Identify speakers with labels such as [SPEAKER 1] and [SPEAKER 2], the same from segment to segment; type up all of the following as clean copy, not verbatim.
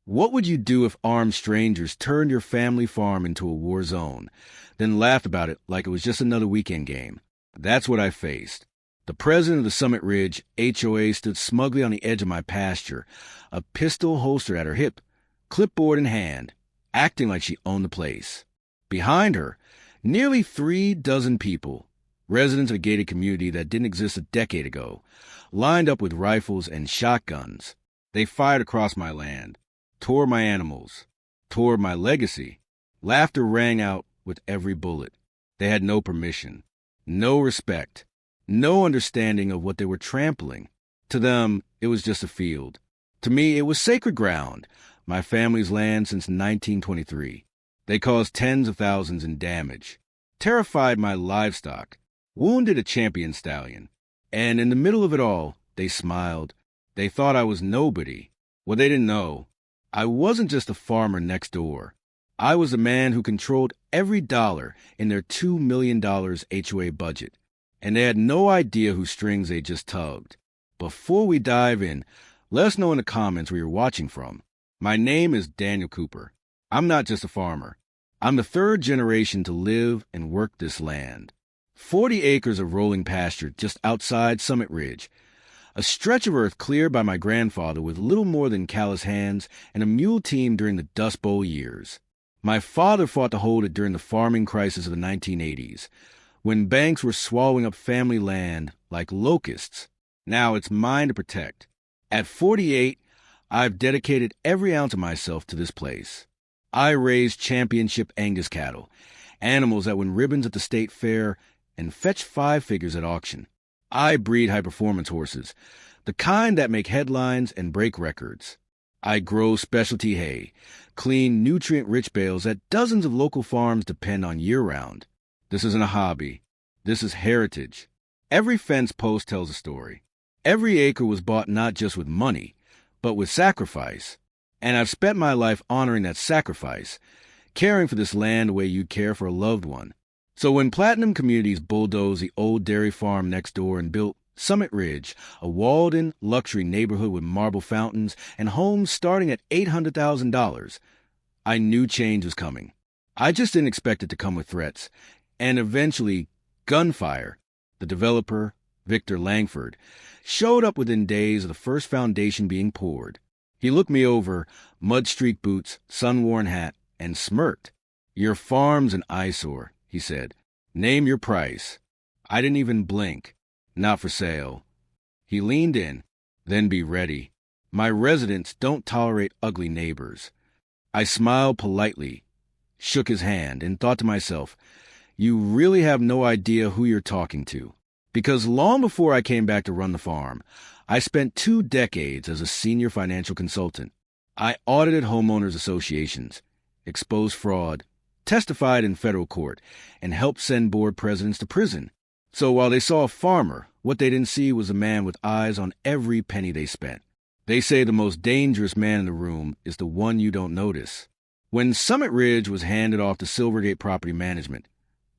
[SPEAKER 1] What would you do if armed strangers turned your family farm into a war zone, then laughed about it like it was just another weekend game? That's what I faced. The president of the Summit Ridge HOA stood smugly on the edge of my pasture, a pistol holstered at her hip, clipboard in hand, acting like she owned the place. Behind her, nearly 36 people, residents of a gated community that didn't exist a decade ago, lined up with rifles and shotguns. They fired across my land, tore my animals, tore my legacy. Laughter rang out with every bullet. They had no permission, no respect, no understanding of what they were trampling. To them, it was just a field. To me, it was sacred ground, my family's land since 1923. They caused tens of thousands in damage, terrified my livestock, wounded a champion stallion. And in the middle of it all, they smiled. They thought I was nobody. Well, they didn't know. I wasn't just a farmer next door. I was the man who controlled every dollar in their $2 million HOA budget, and they had no idea whose strings they just tugged. Before we dive in, let us know in the comments where you're watching from. My name is Daniel Cooper. I'm not just a farmer. I'm the third generation to live and work this land. 40 acres of rolling pasture just outside Summit Ridge, a stretch of earth cleared by my grandfather with little more than callous hands and a mule team during the Dust Bowl years. My father fought to hold it during the farming crisis of the 1980s, when banks were swallowing up family land like locusts. Now it's mine to protect. At 48, I've dedicated every ounce of myself to this place. I raise championship Angus cattle, animals that win ribbons at the state fair and fetch 5 figures at auction. I breed high-performance horses, the kind that make headlines and break records. I grow specialty hay, clean, nutrient-rich bales that dozens of local farms depend on year-round. This isn't a hobby. This is heritage. Every fence post tells a story. Every acre was bought not just with money, but with sacrifice. And I've spent my life honoring that sacrifice, caring for this land the way you'd care for a loved one. So when Platinum Communities bulldozed the old dairy farm next door and built Summit Ridge, a walled-in luxury neighborhood with marble fountains and homes starting at $800,000, I knew change was coming. I just didn't expect it to come with threats, and eventually gunfire. The developer, Victor Langford, showed up within days of the first foundation being poured. He looked me over, mud-streaked boots, sun-worn hat, and smirked. "Your farm's an eyesore," he said. "Name your price." I didn't even blink. "Not for sale." He leaned in. "Then be ready. My residents don't tolerate ugly neighbors." I smiled politely, shook his hand, and thought to myself, you really have no idea who you're talking to. Because long before I came back to run the farm, I spent 2 decades as a senior financial consultant. I audited homeowners associations, exposed fraud, testified in federal court, and helped send board presidents to prison. So while they saw a farmer, what they didn't see was a man with eyes on every penny they spent. They say the most dangerous man in the room is the one you don't notice. When Summit Ridge was handed off to Silvergate Property Management,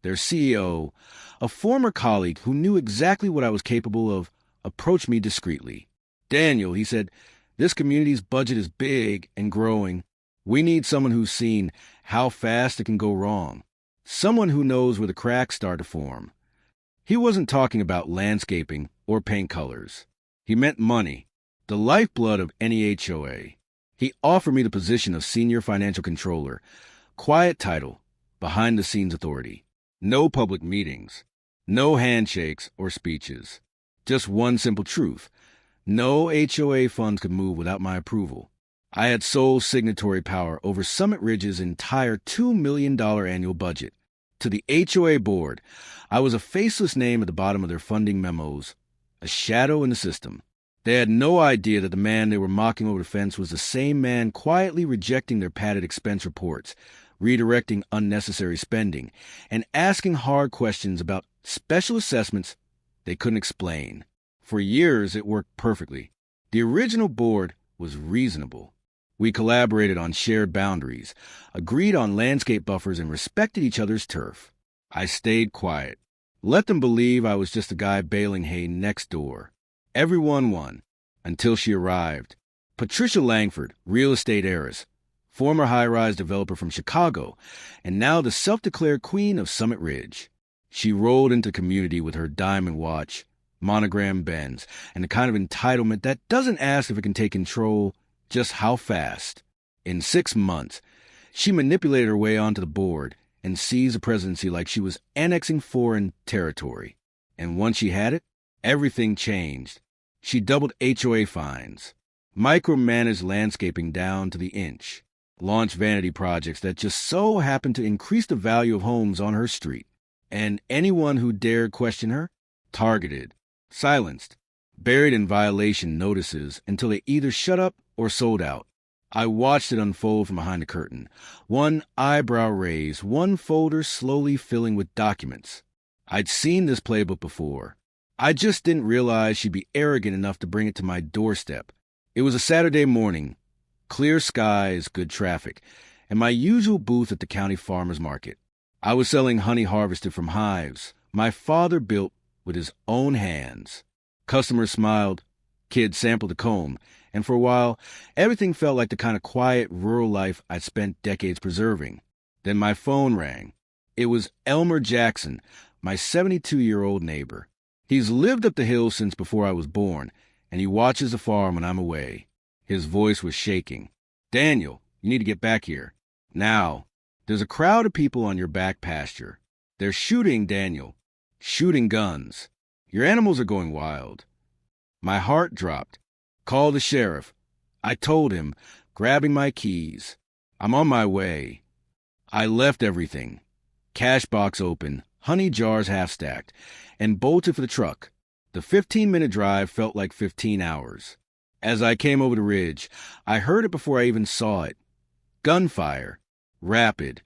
[SPEAKER 1] their CEO, a former colleague who knew exactly what I was capable of, approached me discreetly. "Daniel," he said, "this community's budget is big and growing. We need someone who's seen how fast it can go wrong. Someone who knows where the cracks start to form." He wasn't talking about landscaping or paint colors. He meant money, the lifeblood of any HOA. He offered me the position of senior financial controller, quiet title, behind-the-scenes authority. No public meetings, no handshakes or speeches. Just one simple truth. No HOA funds could move without my approval. I had sole signatory power over Summit Ridge's entire $2 million annual budget. To the HOA board, I was a faceless name at the bottom of their funding memos, a shadow in the system. They had no idea that the man they were mocking over the fence was the same man quietly rejecting their padded expense reports, redirecting unnecessary spending, and asking hard questions about special assessments they couldn't explain. For years, it worked perfectly. The original board was reasonable. We collaborated on shared boundaries, agreed on landscape buffers, and respected each other's turf. I stayed quiet. Let them believe I was just a guy baling hay next door. Everyone won, until she arrived. Patricia Langford, real estate heiress, former high-rise developer from Chicago, and now the self-declared queen of Summit Ridge. She rolled into community with her diamond watch, monogram Benz, and the kind of entitlement that doesn't ask if it can take control, just how fast. In 6 months, she manipulated her way onto the board and seized the presidency like she was annexing foreign territory. And once she had it, everything changed. She doubled HOA fines, micromanaged landscaping down to the inch, launched vanity projects that just so happened to increase the value of homes on her street. And anyone who dared question her, targeted, silenced, buried in violation notices until they either shut up or sold out. I watched it unfold from behind the curtain, one eyebrow raised, one folder slowly filling with documents. I'd seen this playbook before. I just didn't realize she'd be arrogant enough to bring it to my doorstep. It was a Saturday morning, clear skies, good traffic, and my usual booth at the county farmer's market. I was selling honey harvested from hives my father built with his own hands. Customers smiled, kids sampled the comb, and for a while, everything felt like the kind of quiet, rural life I'd spent decades preserving. Then my phone rang. It was Elmer Jackson, my 72-year-old neighbor. He's lived up the hill since before I was born, and he watches the farm when I'm away. His voice was shaking. "Daniel, you need to get back here. Now, there's a crowd of people on your back pasture. They're shooting, Daniel. Shooting guns. Your animals are going wild." My heart dropped. "Call the sheriff." I told him, grabbing my keys. "I'm on my way." I left everything. Cash box open, honey jars half-stacked, and bolted for the truck. The 15-minute drive felt like 15 hours. As I came over the ridge, I heard it before I even saw it. Gunfire. Rapid.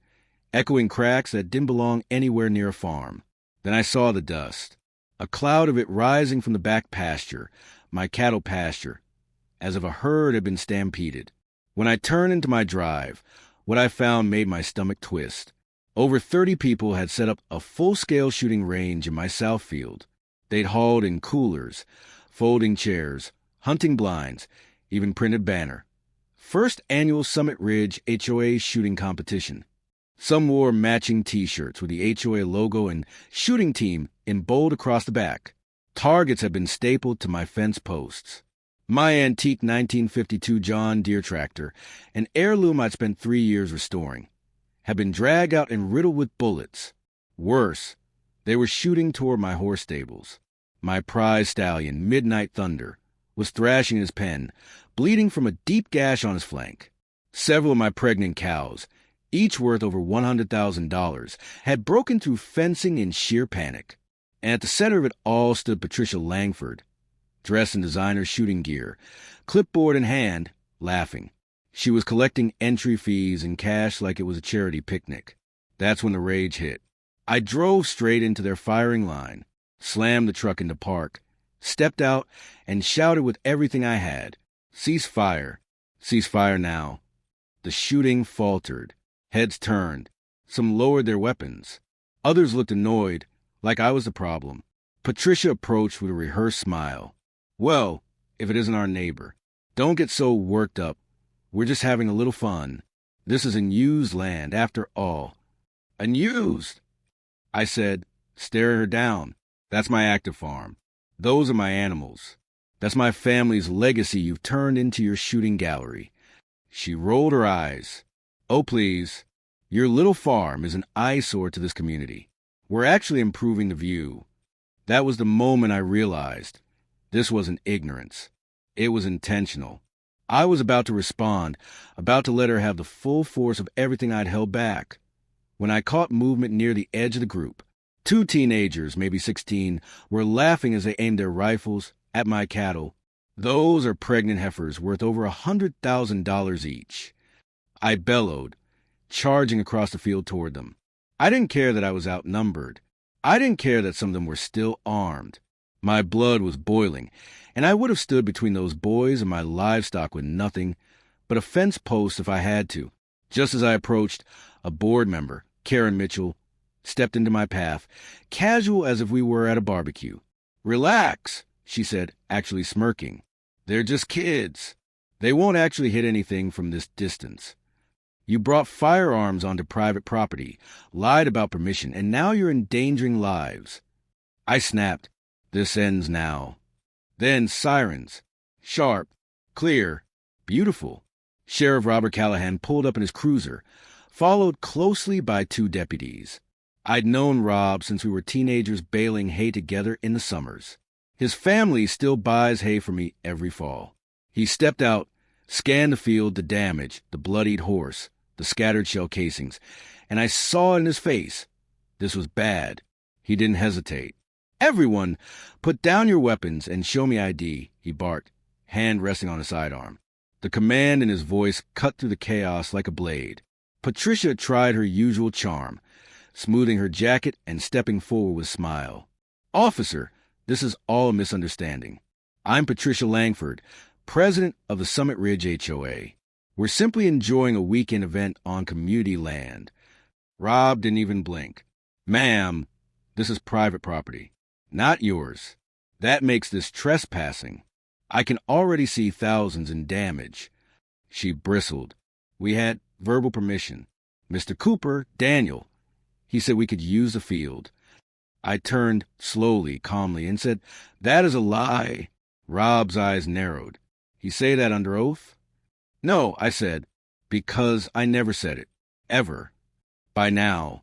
[SPEAKER 1] Echoing cracks that didn't belong anywhere near a farm. Then I saw the dust. A cloud of it rising from the back pasture, my cattle pasture, as if a herd had been stampeded. When I turned into my drive, what I found made my stomach twist. Over 30 people had set up a full-scale shooting range in my south field. They'd hauled in coolers, folding chairs, hunting blinds, even printed banner. First annual Summit Ridge HOA shooting competition. Some wore matching T-shirts with the HOA logo and shooting team in bold across the back. Targets had been stapled to my fence posts. My antique 1952 John Deere tractor, an heirloom I'd spent 3 years restoring, had been dragged out and riddled with bullets. Worse, they were shooting toward my horse stables. My prize stallion, Midnight Thunder, was thrashing his pen, bleeding from a deep gash on his flank. Several of my pregnant cows, each worth over $100,000, had broken through fencing in sheer panic. And at the center of it all stood Patricia Langford, dressed in designer shooting gear, clipboard in hand, laughing. She was collecting entry fees and cash like it was a charity picnic. That's when the rage hit. I drove straight into their firing line, slammed the truck into park, stepped out, and shouted with everything I had, "Cease fire! Cease fire now!" The shooting faltered. Heads turned. Some lowered their weapons. Others looked annoyed, like I was the problem. Patricia approached with a rehearsed smile. "Well, if it isn't our neighbor. Don't get so worked up. We're just having a little fun. This is unused land, after all." "Unused?" I said, staring her down. "That's my active farm. Those are my animals. That's my family's legacy you've turned into your shooting gallery." She rolled her eyes. "Oh, please. Your little farm is an eyesore to this community. We're actually improving the view." That was the moment I realized this wasn't ignorance. It was intentional. I was about to respond, about to let her have the full force of everything I'd held back, when I caught movement near the edge of the group. 2 teenagers, maybe 16, were laughing as they aimed their rifles at my cattle. Those are pregnant heifers worth over $100,000 each. I bellowed, charging across the field toward them. I didn't care that I was outnumbered. I didn't care that some of them were still armed. My blood was boiling, and I would have stood between those boys and my livestock with nothing but a fence post if I had to. Just as I approached, a board member, Karen Mitchell, stepped into my path, casual as if we were at a barbecue. "Relax," she said, actually smirking. "They're just kids. They won't actually hit anything from this distance. You brought firearms onto private property, lied about permission, and now you're endangering lives. I snapped. This ends now. Then sirens. Sharp. Clear. Beautiful. Sheriff Robert Callahan pulled up in his cruiser, followed closely by 2 deputies. I'd known Rob since we were teenagers baling hay together in the summers. His family still buys hay for me every fall. He stepped out, scanned the field, the damage, the bloodied horse, the scattered shell casings, and I saw in his face. This was bad. He didn't hesitate. "Everyone, put down your weapons and show me ID," he barked, hand resting on his sidearm. The command in his voice cut through the chaos like a blade. Patricia tried her usual charm, smoothing her jacket and stepping forward with a smile. "Officer, this is all a misunderstanding. I'm Patricia Langford, president of the Summit Ridge HOA. We're simply enjoying a weekend event on community land." Rob didn't even blink. "Ma'am, this is private property, not yours. That makes this trespassing. I can already see thousands in damage." She bristled. "We had verbal permission. Mr. Cooper, Daniel, he said we could use the field." I turned slowly, calmly, and said, "That is a lie." Rob's eyes narrowed. "He say that under oath?" "No," I said, "because I never said it. Ever." By now,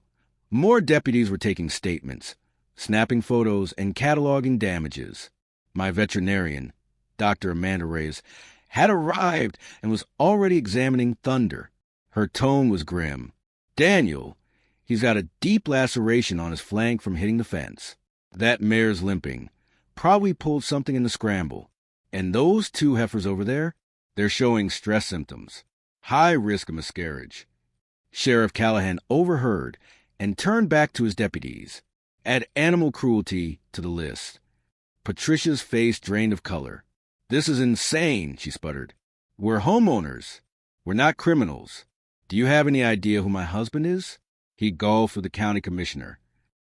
[SPEAKER 1] more deputies were taking statements, snapping photos, and cataloging damages. My veterinarian, Dr. Amanda Reyes, had arrived and was already examining Thunder. Her tone was grim. "Daniel, he's got a deep laceration on his flank from hitting the fence. That mare's limping. Probably pulled something in the scramble. And those 2 heifers over there, they're showing stress symptoms. High risk of miscarriage." Sheriff Callahan overheard and turned back to his deputies. "Add animal cruelty to the list." Patricia's face drained of color. "This is insane," she sputtered. "We're homeowners. We're not criminals. Do you have any idea who my husband is?" He golfed with the county commissioner.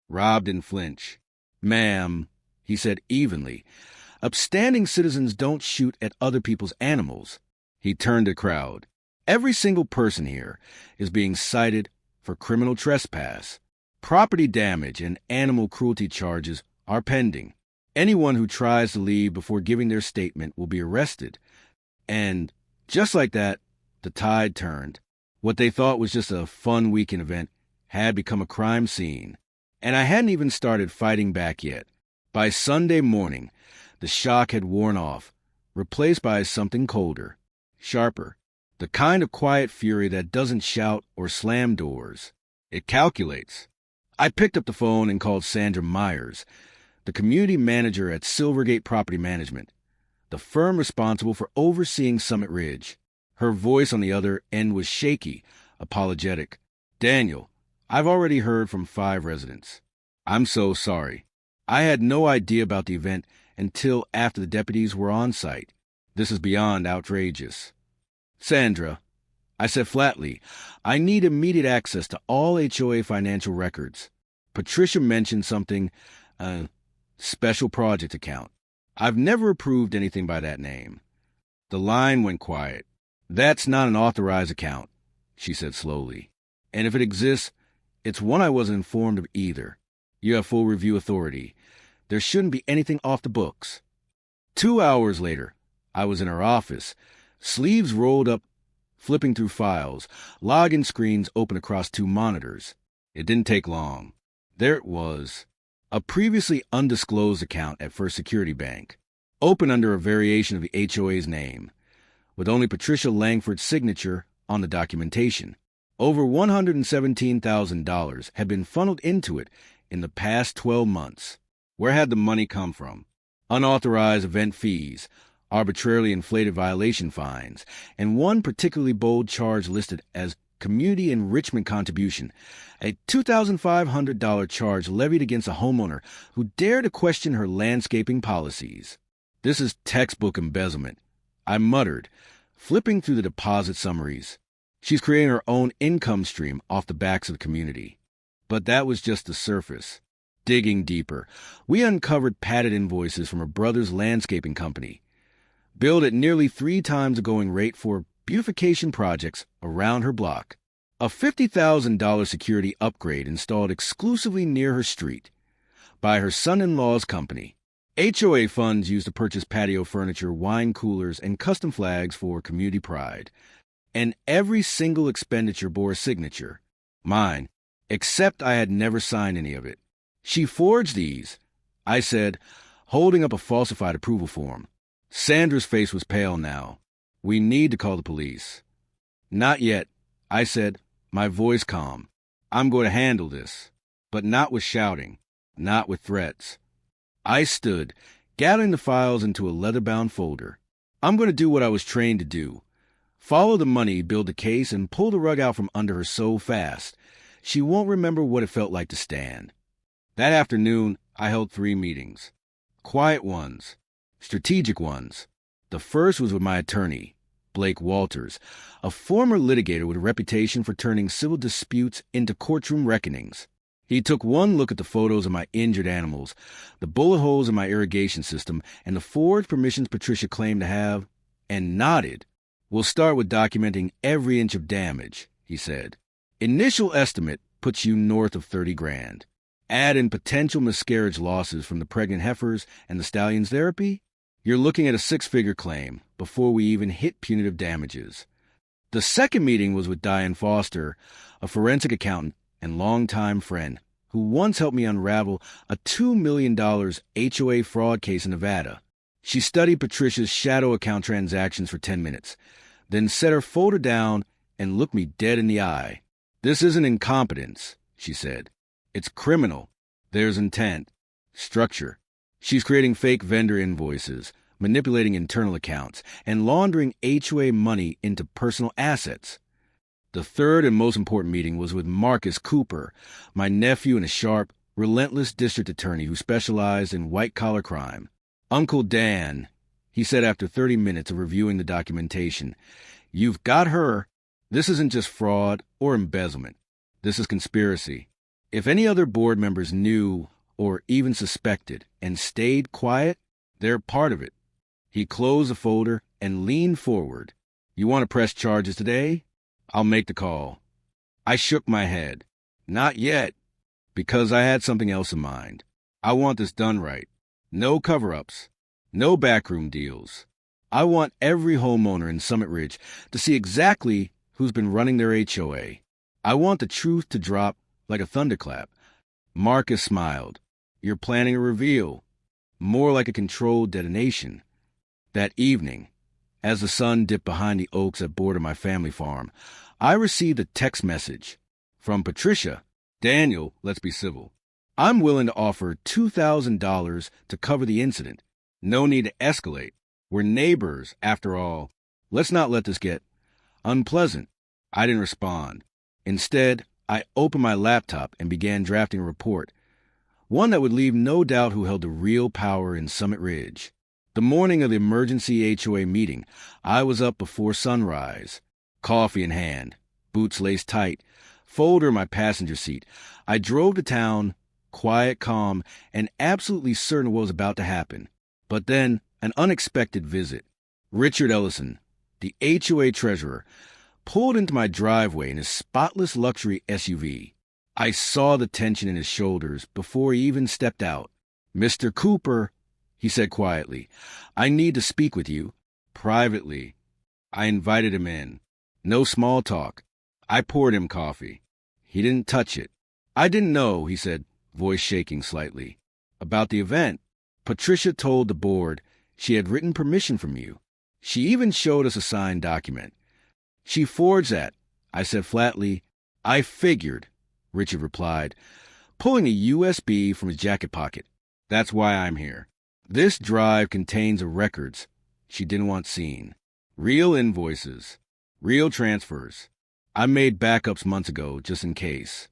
[SPEAKER 1] Rob didn't flinch. "Ma'am," he said evenly, "upstanding citizens don't shoot at other people's animals." He turned to the crowd. "Every single person here is being cited for criminal trespass. Property damage and animal cruelty charges are pending. Anyone who tries to leave before giving their statement will be arrested." And just like that, the tide turned. What they thought was just a fun weekend event had become a crime scene. And I hadn't even started fighting back yet. By Sunday morning, the shock had worn off, replaced by something colder, sharper, the kind of quiet fury that doesn't shout or slam doors. It calculates. I picked up the phone and called Sandra Myers, the community manager at Silvergate Property Management, the firm responsible for overseeing Summit Ridge. Her voice on the other end was shaky, apologetic. "Daniel, I've already heard from 5 residents. I'm so sorry. I had no idea about the event until after the deputies were on site. This is beyond outrageous." "Sandra," I said flatly, "I need immediate access to all HOA financial records. Patricia mentioned something, special project account. I've never approved anything by that name." The line went quiet. "That's not an authorized account," she said slowly. "And if it exists, it's one I wasn't informed of either. You have full review authority. There shouldn't be anything off the books." 2 hours later, I was in her office, sleeves rolled up, flipping through files, login screens open across 2 monitors. It didn't take long. There it was. A previously undisclosed account at First Security Bank, open under a variation of the HOA's name, with only Patricia Langford's signature on the documentation. Over $117,000 had been funneled into it in the past 12 months. Where had the money come from? Unauthorized event fees, arbitrarily inflated violation fines, and one particularly bold charge listed as community enrichment contribution, a $2,500 charge levied against a homeowner who dared to question her landscaping policies. "This is textbook embezzlement," I muttered, flipping through the deposit summaries. She's creating her own income stream off the backs of the community. But that was just the surface. Digging deeper, we uncovered padded invoices from her brother's landscaping company. billed at nearly 3 times the going rate for beautification projects around her block. A $50,000 security upgrade installed exclusively near her street by her son-in-law's company. HOA funds used to purchase patio furniture, wine coolers, and custom flags for community pride. And every single expenditure bore a signature. Mine, except I had never signed any of it. She forged these, I said, holding up a falsified approval form. Sandra's face was pale now. We need to call the police. Not yet, I said, my voice calm. I'm going to handle this, but not with shouting, not with threats. I stood, gathering the files into a leather-bound folder. I'm going to do what I was trained to do. Follow the money, build the case, and pull the rug out from under her so fast, she won't remember what it felt like to stand. That afternoon, I held 3 meetings. Quiet ones, strategic ones. The first was with my attorney, Blake Walters, a former litigator with a reputation for turning civil disputes into courtroom reckonings. He took one look at the photos of my injured animals, the bullet holes in my irrigation system, and the forged permissions Patricia claimed to have, and nodded. We'll start with documenting every inch of damage, he said. Initial estimate puts you north of 30 grand. Add in potential miscarriage losses from the pregnant heifers and the stallion's therapy, you're looking at a 6-figure claim before we even hit punitive damages. The second meeting was with Diane Foster, a forensic accountant and longtime friend, who once helped me unravel a $2 million HOA fraud case in Nevada. She studied Patricia's shadow account transactions for 10 minutes, then set her folder down and looked me dead in the eye. This isn't incompetence, she said. It's criminal. There's intent. Structure. She's creating fake vendor invoices, manipulating internal accounts, and laundering HOA money into personal assets. The third and most important meeting was with Marcus Cooper, my nephew and a sharp, relentless district attorney who specialized in white-collar crime. Uncle Dan, he said after 30 minutes of reviewing the documentation, you've got her. This isn't just fraud or embezzlement. This is conspiracy. If any other board members knew or even suspected and stayed quiet, they're part of it. He closed the folder and leaned forward. You want to press charges today? I'll make the call. I shook my head. Not yet, because I had something else in mind. I want this done right. No cover-ups. No backroom deals. I want every homeowner in Summit Ridge to see exactly who's been running their HOA. I want the truth to drop like a thunderclap. Marcus smiled. You're planning a reveal. More like a controlled detonation. That evening, as the sun dipped behind the oaks that border my family farm, I received a text message from Patricia. Daniel, let's be civil. I'm willing to offer $2,000 to cover the incident. No need to escalate. We're neighbors, after all. Let's not let this get unpleasant. I didn't respond. Instead, I opened my laptop and began drafting a report, one that would leave no doubt who held the real power in Summit Ridge. The morning of the emergency HOA meeting, I was up before sunrise, coffee in hand, boots laced tight, folder in my passenger seat. I drove to town, quiet, calm, and absolutely certain what was about to happen. But then, an unexpected visit. Richard Ellison, the HOA treasurer, pulled into my driveway in his spotless luxury SUV. I saw the tension in his shoulders before he even stepped out. Mr. Cooper, he said quietly, I need to speak with you. Privately. I invited him in. No small talk. I poured him coffee. He didn't touch it. I didn't know, he said, voice shaking slightly. About the event. Patricia told the board she had written permission from you. She even showed us a signed document. She forged that, I said flatly. I figured, Richard replied, pulling a USB from his jacket pocket. That's why I'm here. This drive contains the records she didn't want seen. Real invoices. Real transfers. I made backups months ago, just in case.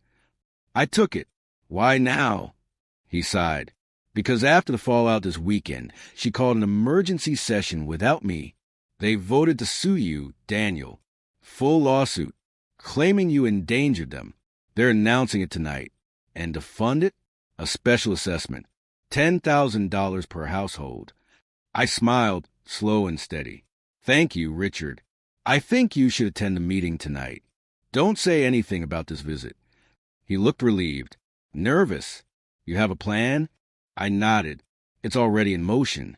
[SPEAKER 1] I took it. Why now? He sighed. Because after the fallout this weekend, she called an emergency session without me. They voted to sue you, Daniel. Full lawsuit, claiming you endangered them. They're announcing it tonight. And to fund it, a special assessment. $10,000 per household. I smiled, slow and steady. Thank you, Richard. I think you should attend the meeting tonight. Don't say anything about this visit. He looked relieved. Nervous? You have a plan? I nodded. It's already in motion.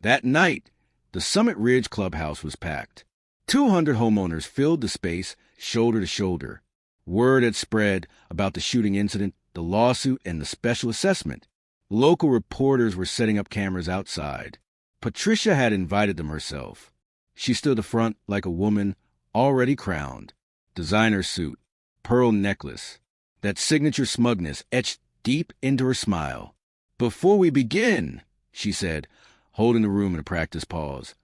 [SPEAKER 1] That night, the Summit Ridge clubhouse was packed. 200 homeowners filled the space, shoulder to shoulder. Word had spread about the shooting incident, the lawsuit, and the special assessment. Local reporters were setting up cameras outside. Patricia had invited them herself. She stood front like a woman already crowned. Designer suit, pearl necklace, that signature smugness etched deep into her smile. Before we begin, she said, holding the room in a practiced pause,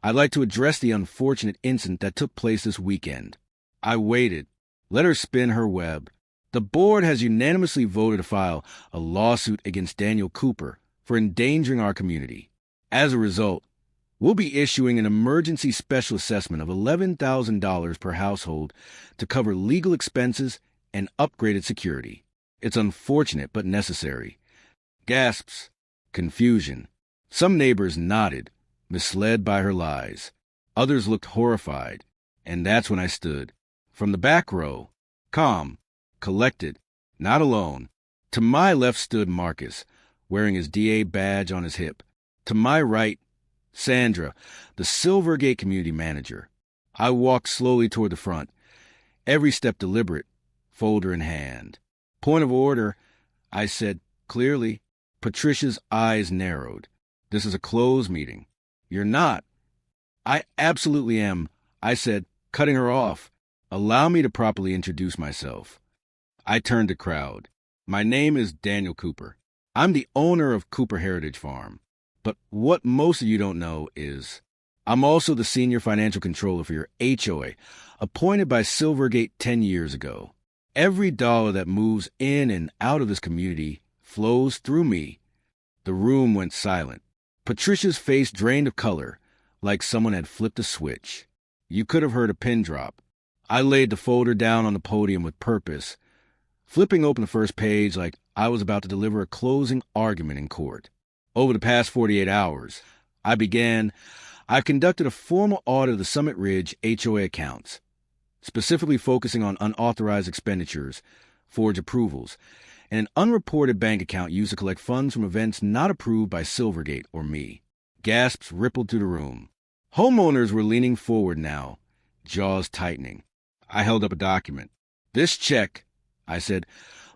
[SPEAKER 1] I'd like to address the unfortunate incident that took place this weekend. I waited. Let her spin her web. The board has unanimously voted to file a lawsuit against Daniel Cooper for endangering our community. As a result, we'll be issuing an emergency special assessment of $11,000 per household to cover legal expenses and upgraded security. It's unfortunate but necessary. Gasps. Confusion. Some neighbors nodded, misled by her lies. Others looked horrified. And that's when I stood. From the back row, calm, collected, not alone. To my left stood Marcus, wearing his DA badge on his hip. To my right, Sandra, the Silvergate community manager. I walked slowly toward the front, every step deliberate, folder in hand. Point of order, I said clearly. Patricia's eyes narrowed. This is a closed meeting. You're not. I absolutely am, I said, cutting her off. Allow me to properly introduce myself. I turned to crowd. My name is Daniel Cooper. I'm the owner of Cooper Heritage Farm. But what most of you don't know is I'm also the senior financial controller for your HOA, appointed by Silvergate 10 years ago. Every dollar that moves in and out of this community flows through me. The room went silent. Patricia's face drained of color, like someone had flipped a switch. You could have heard a pin drop. I laid the folder down on the podium with purpose, flipping open the first page like I was about to deliver a closing argument in court. Over the past 48 hours, I've conducted a formal audit of the Summit Ridge HOA accounts, specifically focusing on unauthorized expenditures, forged approvals, and an unreported bank account used to collect funds from events not approved by Silvergate or me. Gasps rippled through the room. Homeowners were leaning forward now, jaws tightening. I held up a document. This check, I said,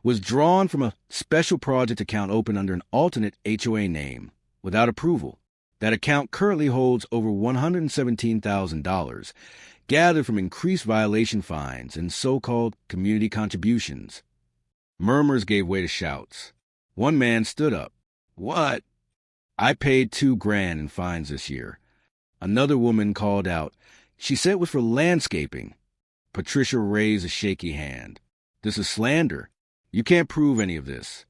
[SPEAKER 1] was drawn from a special project account opened under an alternate HOA name, without approval. That account currently holds over $117,000, gathered from increased violation fines and so-called community contributions. Murmurs gave way to shouts. One man stood up. What? I paid $2,000 in fines this year. Another woman called out. She said it was for landscaping. Patricia raised a shaky hand. This is slander. You can't prove any of this.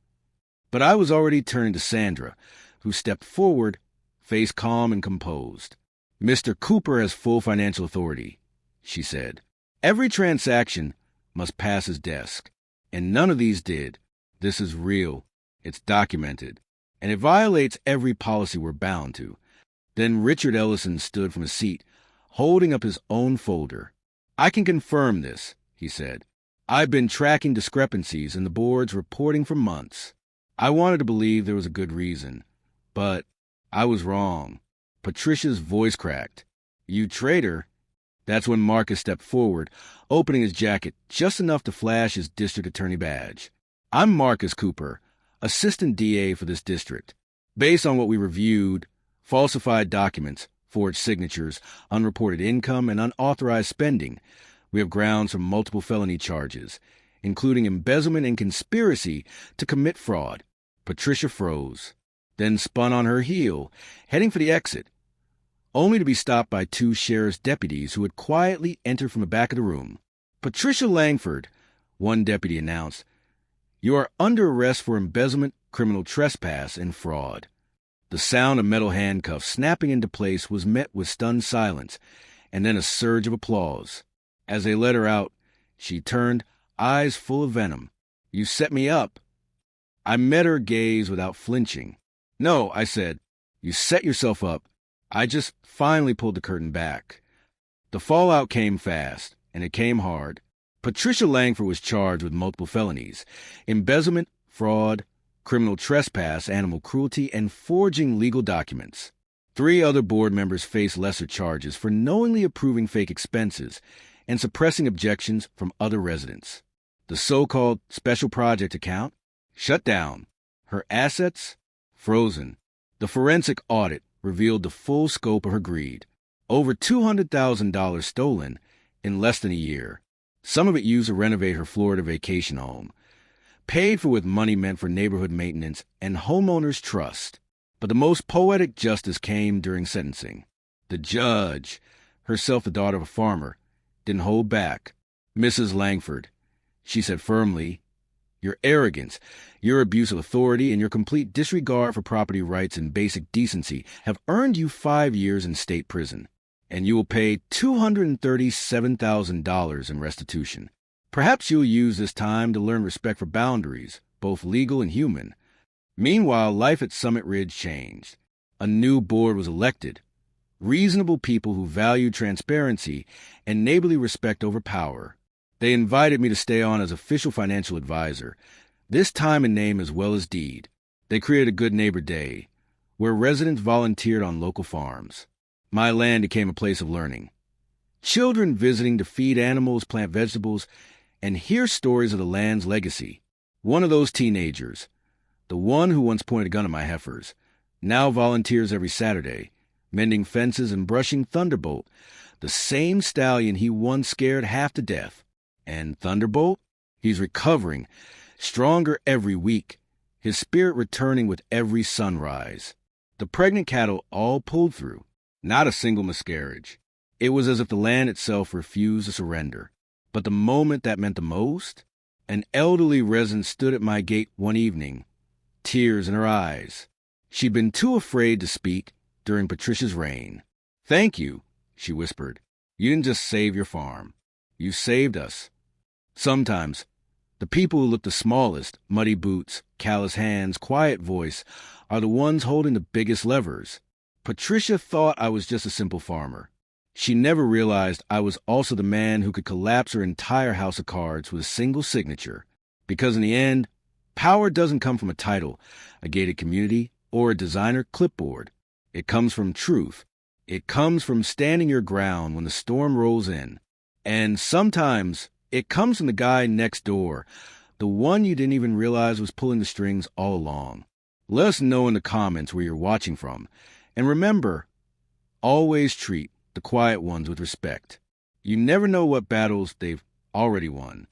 [SPEAKER 1] But I was already turning to Sandra, who stepped forward, face calm and composed. Mr. Cooper has full financial authority, she said. Every transaction must pass his desk, and none of these did. This is real. It's documented. And it violates every policy we're bound to. Then Richard Ellison stood from his seat, holding up his own folder. I can confirm this, he said. I've been tracking discrepancies in the board's reporting for months. I wanted to believe there was a good reason, but I was wrong. Patricia's voice cracked. You traitor. That's when Marcus stepped forward, opening his jacket just enough to flash his district attorney badge. I'm Marcus Cooper, assistant DA for this district. Based on what we reviewed, falsified documents, forged signatures, unreported income, and unauthorized spending, we have grounds for multiple felony charges, including embezzlement and conspiracy to commit fraud. Patricia froze, then spun on her heel, heading for the exit, only to be stopped by two sheriff's deputies who had quietly entered from the back of the room. Patricia Langford, one deputy announced, you are under arrest for embezzlement, criminal trespass, and fraud. The sound of metal handcuffs snapping into place was met with stunned silence, and then a surge of applause. As they let her out, she turned, eyes full of venom. You set me up. I met her gaze without flinching. No, I said, you set yourself up. I just finally pulled the curtain back. The fallout came fast, and it came hard. Patricia Langford was charged with multiple felonies: embezzlement, fraud, criminal trespass, animal cruelty, and forging legal documents. 3 other board members faced lesser charges for knowingly approving fake expenses and suppressing objections from other residents. The so-called special project account shut down. Her assets frozen. The forensic audit revealed the full scope of her greed. Over $200,000 stolen in less than a year. Some of it used to renovate her Florida vacation home. Paid for with money meant for neighborhood maintenance and homeowners' trust. But the most poetic justice came during sentencing. The judge, herself the daughter of a farmer, didn't hold back. "Mrs. Langford," she said firmly, "your arrogance, your abuse of authority, and your complete disregard for property rights and basic decency have earned you 5 years in state prison, and you will pay $237,000 in restitution. Perhaps you'll use this time to learn respect for boundaries, both legal and human." Meanwhile, life at Summit Ridge changed. A new board was elected. Reasonable people who valued transparency and neighborly respect over power. They invited me to stay on as official financial advisor, this time in name as well as deed. They created a Good Neighbor Day, where residents volunteered on local farms. My land became a place of learning. Children visiting to feed animals, plant vegetables, and hear stories of the land's legacy. One of those teenagers, the one who once pointed a gun at my heifers, now volunteers every Saturday, mending fences and brushing Thunderbolt, the same stallion he once scared half to death. And Thunderbolt? He's recovering, stronger every week, his spirit returning with every sunrise. The pregnant cattle all pulled through, not a single miscarriage. It was as if the land itself refused to surrender. But the moment that meant the most, an elderly resident stood at my gate one evening, tears in her eyes. She'd been too afraid to speak during Patricia's reign. "Thank you," she whispered. "You didn't just save your farm. You saved us." Sometimes, the people who look the smallest, muddy boots, callous hands, quiet voice, are the ones holding the biggest levers. Patricia thought I was just a simple farmer. She never realized I was also the man who could collapse her entire house of cards with a single signature. Because in the end, power doesn't come from a title, a gated community, or a designer clipboard. It comes from truth. It comes from standing your ground when the storm rolls in. And sometimes it comes from the guy next door, the one you didn't even realize was pulling the strings all along. Let us know in the comments where you're watching from. And remember, always treat the quiet ones with respect. You never know what battles they've already won.